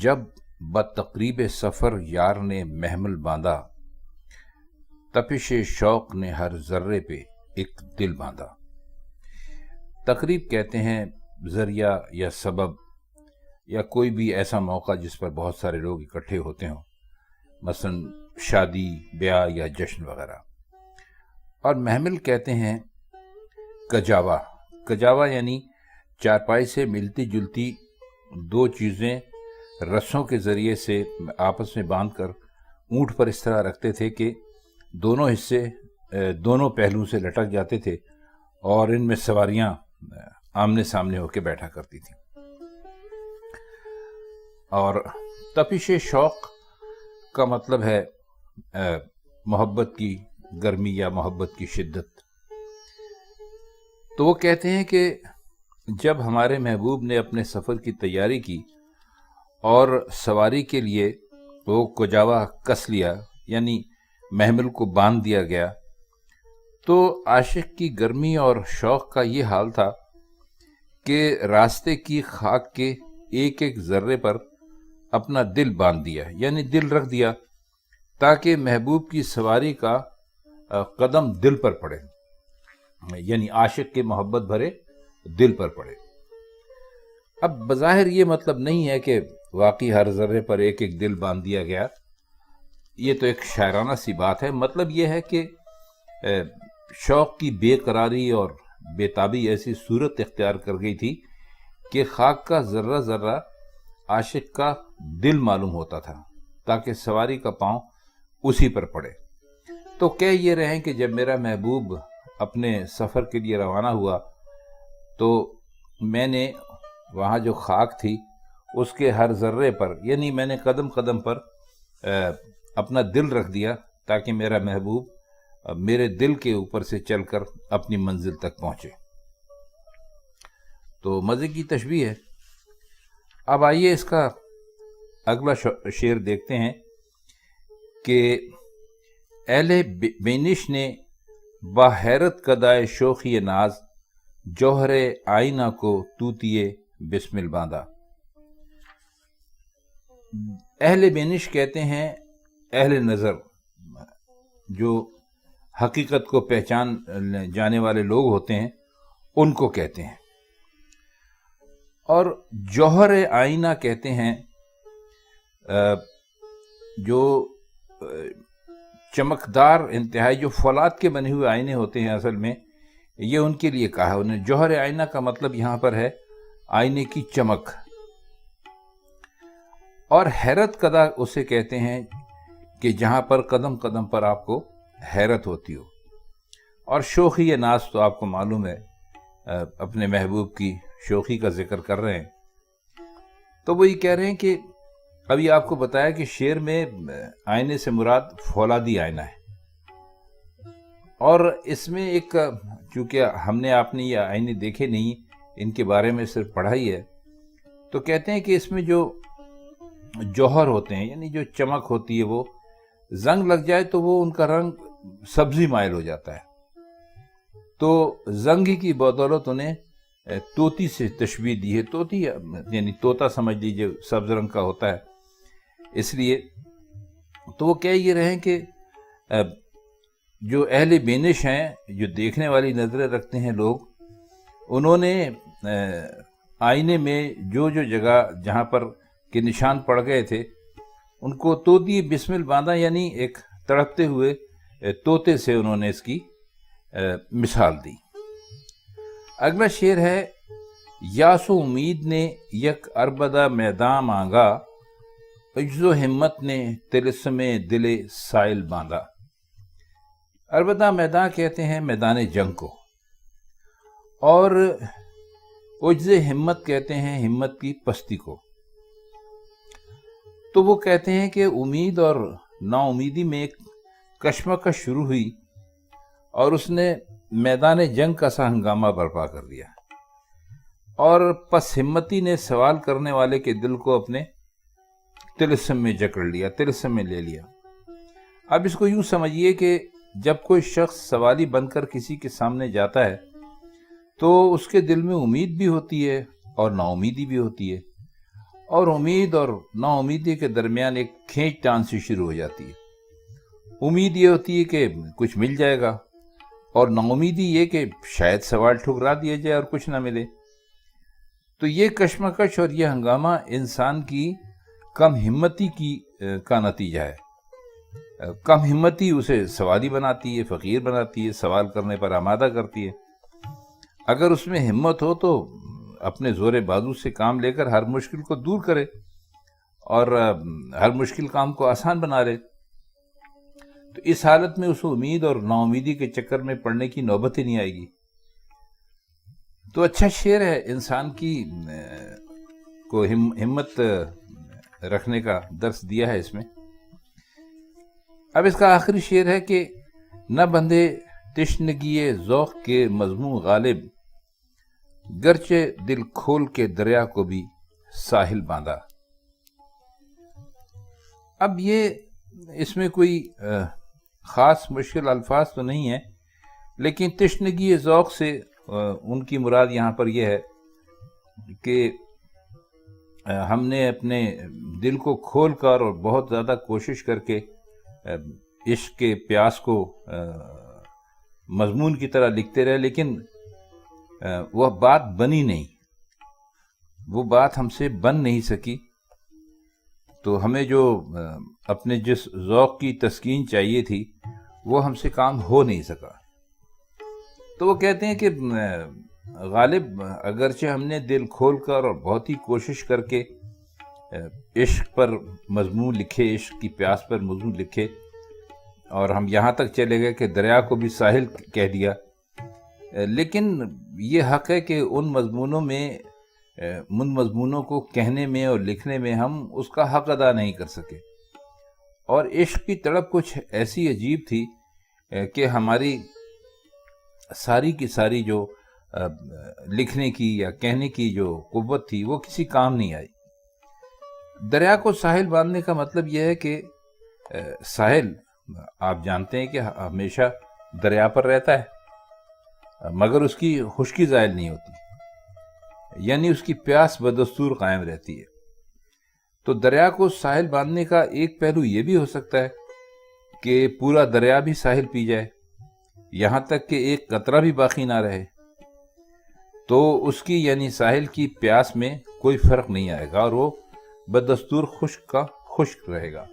جب بتقریب سفر یار نے محمل باندھا، تپش شوق نے ہر ذرے پہ ایک دل باندھا۔ تقریب کہتے ہیں ذریعہ یا سبب یا کوئی بھی ایسا موقع جس پر بہت سارے لوگ اکٹھے ہوتے ہوں، مثلا شادی، بیاہ یا جشن وغیرہ۔ اور محمل کہتے ہیں کجاوا۔ کجاوا یعنی چارپائی سے ملتی جلتی دو چیزیں رسوں کے ذریعے سے آپس میں باندھ کر اونٹ پر اس طرح رکھتے تھے کہ دونوں حصے دونوں پہلوؤں سے لٹک جاتے تھے اور ان میں سواریاں آمنے سامنے ہو کے بیٹھا کرتی تھیں۔ اور تپش شوق کا مطلب ہے محبت کی گرمی یا محبت کی شدت۔ تو وہ کہتے ہیں کہ جب ہمارے محبوب نے اپنے سفر کی تیاری کی اور سواری کے لیے وہ کجاوا کس لیا، یعنی محمل کو باندھ دیا گیا، تو عاشق کی گرمی اور شوق کا یہ حال تھا کہ راستے کی خاک کے ایک ایک ذرے پر اپنا دل باندھ دیا، یعنی دل رکھ دیا تاکہ محبوب کی سواری کا قدم دل پر پڑے، یعنی عاشق کے محبت بھرے دل پر پڑے۔ اب بظاہر یہ مطلب نہیں ہے کہ واقعی ہر ذرے پر ایک ایک دل باندھ دیا گیا، یہ تو ایک شاعرانہ سی بات ہے۔ مطلب یہ ہے کہ شوق کی بے قراری اور بے تابی ایسی صورت اختیار کر گئی تھی کہ خاک کا ذرہ ذرہ عاشق کا دل معلوم ہوتا تھا تاکہ سواری کا پاؤں اسی پر پڑے۔ تو کہہ یہ رہے ہیں کہ جب میرا محبوب اپنے سفر کے لیے روانہ ہوا تو میں نے وہاں جو خاک تھی اس کے ہر ذرے پر، یعنی میں نے قدم قدم پر اپنا دل رکھ دیا تاکہ میرا محبوب میرے دل کے اوپر سے چل کر اپنی منزل تک پہنچے۔ تو مزے کی تشبیہ ہے۔ اب آئیے اس کا اگلا شعر دیکھتے ہیں کہ اہل بینش نے با حیرت کدائے شوخی ناز، جوہر آئینہ کو طوطیے بسمل باندھا۔ اہل بینش کہتے ہیں اہل نظر، جو حقیقت کو پہچان جانے والے لوگ ہوتے ہیں ان کو کہتے ہیں۔ اور جوہر آئینہ کہتے ہیں جو چمکدار انتہائی جو فولاد کے بنے ہوئے آئینے ہوتے ہیں، اصل میں یہ ان کے لیے کہا ہے انہیں۔ جوہر آئینہ کا مطلب یہاں پر ہے آئینے کی چمک۔ اور حیرت کدا اسے کہتے ہیں کہ جہاں پر قدم قدم پر آپ کو حیرت ہوتی ہو۔ اور شوخی ناز تو آپ کو معلوم ہے، اپنے محبوب کی شوخی کا ذکر کر رہے ہیں۔ تو وہ یہ کہہ رہے ہیں کہ ابھی آپ کو بتایا کہ شعر میں آئینے سے مراد فولادی آئینہ ہے، اور اس میں ایک، چونکہ ہم نے آپ نے یہ آئینے دیکھے نہیں، ان کے بارے میں صرف پڑھا ہی ہے، تو کہتے ہیں کہ اس میں جو جوہر ہوتے ہیں، یعنی جو چمک ہوتی ہے، وہ زنگ لگ جائے تو وہ ان کا رنگ سبزی مائل ہو جاتا ہے۔ تو زنگ کی بدولت انہیں طوطی سے تشبیہ دی ہے۔ طوطی یعنی طوطا سمجھ لیجیے، سبز رنگ کا ہوتا ہے، اس لیے۔ تو وہ کہہ یہ رہے ہیں کہ جو اہل بینش ہیں، جو دیکھنے والی نظریں رکھتے ہیں لوگ، انہوں نے آئینے میں جو جو جگہ جہاں پر کے نشان پڑ گئے تھے ان کو طوطی بسمل باندھا، یعنی ایک تڑپتے ہوئے طوطے سے انہوں نے اس کی مثال دی۔ اگلا شعر ہے یاسو امید نے یک اربدہ میدان مانگا، عجز و ہمت نے طلسم دل سائل باندھا۔ اربدہ میدان کہتے ہیں میدان جنگ کو، اور عجز ہمت کہتے ہیں ہمت کی پستی کو۔ تو وہ کہتے ہیں کہ امید اور نا امیدی میں ایک کشمکش شروع ہوئی اور اس نے میدان جنگ کا سا ہنگامہ برپا کر دیا، اور پس ہمتی نے سوال کرنے والے کے دل کو اپنے طلسم میں جکڑ لیا، طلسم میں لے لیا۔ اب اس کو یوں سمجھیے کہ جب کوئی شخص سوالی بن کر کسی کے سامنے جاتا ہے تو اس کے دل میں امید بھی ہوتی ہے اور نا امیدی بھی ہوتی ہے، اور امید اور نا امیدی کے درمیان ایک کھینچ تان سی شروع ہو جاتی ہے۔ امید یہ ہوتی ہے کہ کچھ مل جائے گا، اور نا امیدی یہ کہ شاید سوال ٹھکرا دیا جائے اور کچھ نہ ملے۔ تو یہ کشمکش اور یہ ہنگامہ انسان کی کم ہمتی کا نتیجہ ہے۔ کم ہمتی اسے سوالی بناتی ہے، فقیر بناتی ہے، سوال کرنے پر آمادہ کرتی ہے۔ اگر اس میں ہمت ہو تو اپنے زور بازو سے کام لے کر ہر مشکل کو دور کرے اور ہر مشکل کام کو آسان بنا لے، تو اس حالت میں اس امید اور نا امیدی کے چکر میں پڑنے کی نوبت ہی نہیں آئے گی۔ تو اچھا شعر ہے، انسان کی کو ہمت رکھنے کا درس دیا ہے اس میں۔ اب اس کا آخری شعر ہے کہ نہ بندھے تشنگی ذوق کے مضموں غالب، گرچہ دل کھول کے دریا کو بھی ساحل باندھا۔ اب یہ اس میں کوئی خاص مشکل الفاظ تو نہیں ہے، لیکن تشنگی ذوق سے ان کی مراد یہاں پر یہ ہے کہ ہم نے اپنے دل کو کھول کر اور بہت زیادہ کوشش کر کے عشق کے پیاس کو مضمون کی طرح لکھتے رہے، لیکن وہ بات بنی نہیں، وہ بات ہم سے بن نہیں سکی۔ تو ہمیں جو اپنے جس ذوق کی تسکین چاہیے تھی وہ ہم سے کام ہو نہیں سکا۔ تو وہ کہتے ہیں کہ غالب اگرچہ ہم نے دل کھول کر اور بہت ہی کوشش کر کے عشق پر مضمون لکھے، عشق کی پیاس پر مضمون لکھے، اور ہم یہاں تک چلے گئے کہ دریا کو بھی ساحل کہہ دیا، لیکن یہ حق ہے کہ ان مضمونوں کو کہنے میں اور لکھنے میں ہم اس کا حق ادا نہیں کر سکے۔ اور عشق کی تڑپ کچھ ایسی عجیب تھی کہ ہماری ساری کی ساری جو لکھنے کی یا کہنے کی جو قوت تھی وہ کسی کام نہیں آئی۔ دریا کو ساحل باندھنے کا مطلب یہ ہے کہ ساحل آپ جانتے ہیں کہ ہمیشہ دریا پر رہتا ہے، مگر اس کی خشکی زائل نہیں ہوتی، یعنی اس کی پیاس بدستور قائم رہتی ہے۔ تو دریا کو ساحل باندھنے کا ایک پہلو یہ بھی ہو سکتا ہے کہ پورا دریا بھی ساحل پی جائے، یہاں تک کہ ایک قطرہ بھی باقی نہ رہے، تو اس کی یعنی ساحل کی پیاس میں کوئی فرق نہیں آئے گا اور وہ بدستور خشک کا خشک رہے گا۔